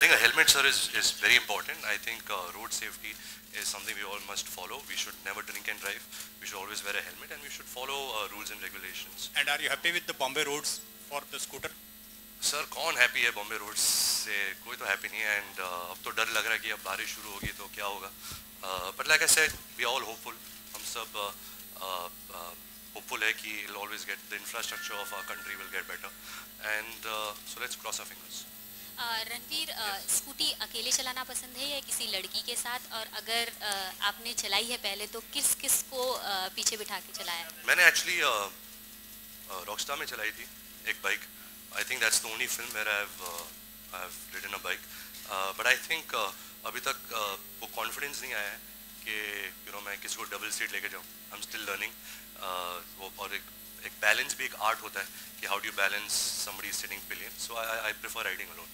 think a helmet, sir, is very important. I think road safety is something we all must follow. We should never drink and drive. We should always wear a helmet and we should follow rules and regulations. And are you happy with the Bombay roads for the scooter? Sir, कौन happy है Bombay roads से? कोई तो happy नहीं है and अब तो डर लग रहा है कि अब बारिश शुरू होगी तो क्या होगा? But like I said, we are all hopeful. हम सब hopeful है कि it'll always get the infrastructure of our country will get better and so let's cross our fingers. Ranveer, scooty अकेले चलाना पसंद है या किसी लड़की के साथ, और अगर आपने चलाई है पहले तो किस किस को पीछे बिठा के चलाया? मैंने एक्चुअली रॉकस्टार में चलाई थी एक bike. I think that's the only film where I've ridden a bike. But I think अभी तक वो confidence नहीं आया है कि मैं किसी को double seat लेके जाऊँ. I'm still learning. वो और एक balance भी एक art होता है कि how do you balance somebody sitting pillion. So I prefer riding alone.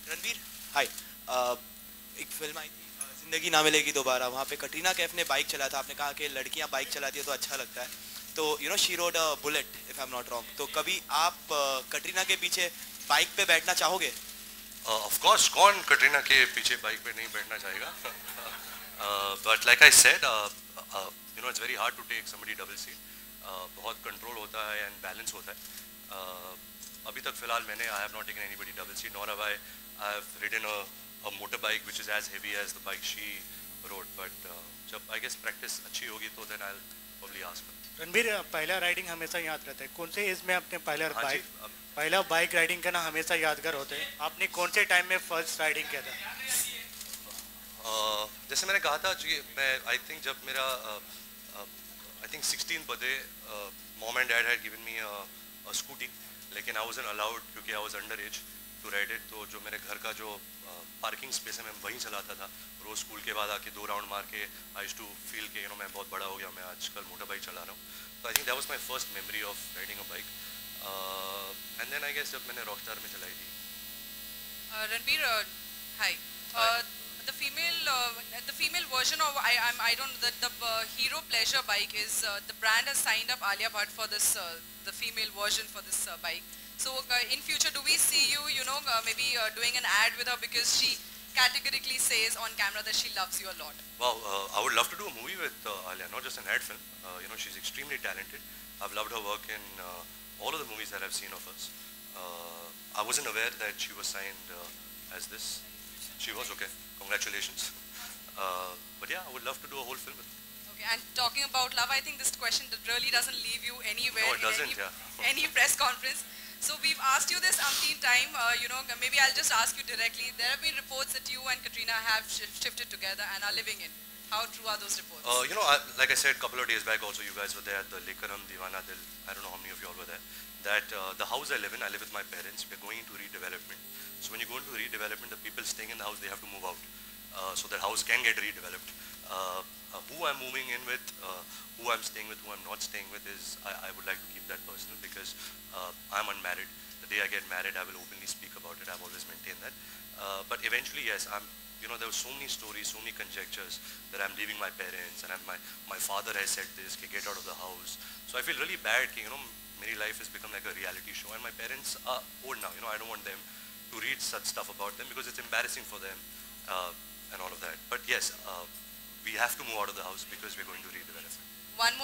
Ranveer, हाय. एक फिल्म आई थी जिंदगी ना मिलेगी दोबारा, वहाँ पे कटरीना कैफ ने बाइक चलाया था. आपने कहा कि लड़कियाँ बाइक चलाती है तो अच्छा लगता है, तो she road a bullet if I am not wrong. तो कभी आप कटरीना के पीछे बाइक पे बैठना चाहोगे? Of course, कौन कटरीना के पीछे बाइक पे नहीं बैठना चाहेगा? But like I said, it's very hard to take somebody double seat. बहुत कंट्रोल होता है and balance होता है. अभी तक फिलहाल मैंने I have not taken anybody double seat, nor have I have ridden a motorbike which is as heavy as the bike she rode. But जब I guess practice अच्छी होगी तो then I'll probably ask her. Ranveer, पहला riding हमेशा याद रहता है. कौन से एज में आपने पहला बाइक राइडिंग करना हमेशा यादगार होता है? आपने कौन से टाइम में फर्स्ट राइडिंग किया था? जैसे मैंने कहा था कि मैं आई थिंक जब मेरा I think 16th birthday mom and dad had given me a scooty, लेकिन आई वाजंट अलाउड क्योंकि I was under age to ride it. तो जो मेरे घर का जो पार्किंग स्पेस है मैं वहीं चलाता था. रोज स्कूल के बाद आके 2 राउंड मार के आई यूज्ड टू फील कि मैं बहुत बड़ा हो गया, मैं आजकल मोटर बाइक चला रहा हूँ. तो I think that was my first memory of riding a bike. And then I guess जब मैंने रॉकस्टार में चलाई थी. Ranveer, hi. The female version of I don't know the Hero Pleasure bike is the brand has signed up Alia Bhatt for this the female version for this bike. So in future, do we see you maybe doing an ad with her, because she categorically says on camera that she loves you a lot? Wow, I would love to do a movie with Alia, not just an ad film. She's extremely talented. I've loved her work in all of the movies that I've seen of hers. I wasn't aware that she was signed as this. She was, okay. Congratulations. But yeah, I would love to do a whole film with her. Okay, and talking about love, I think this question really doesn't leave you anywhere. No, it doesn't, any press conference. So we've asked you this umpteen time, maybe I'll just ask you directly. There have been reports that you and Katrina have shifted together and are living in. How true are those reports? Like I said a couple of days back also, you guys were there at the Lekaram Divana Dil. I don't know how many of you all were there. That the house I live with my parents. We're going into redevelopment. So when you go into redevelopment, the people staying in the house, they have to move out. So that house can get redeveloped. Who I'm moving in with, who I'm staying with, who I'm not staying with is, I would like to keep that personal because I'm unmarried. The day I get married, I will openly speak about it. I've always maintained that. But eventually, yes, there were so many stories, so many conjectures that I'm leaving my parents and my father has said this, get out of the house. So I feel really bad, my life has become like a reality show and my parents are old now, I don't want them to read such stuff about them because it's embarrassing for them and all of that. But yes, we have to move out of the house because we're going to redevelop it. One more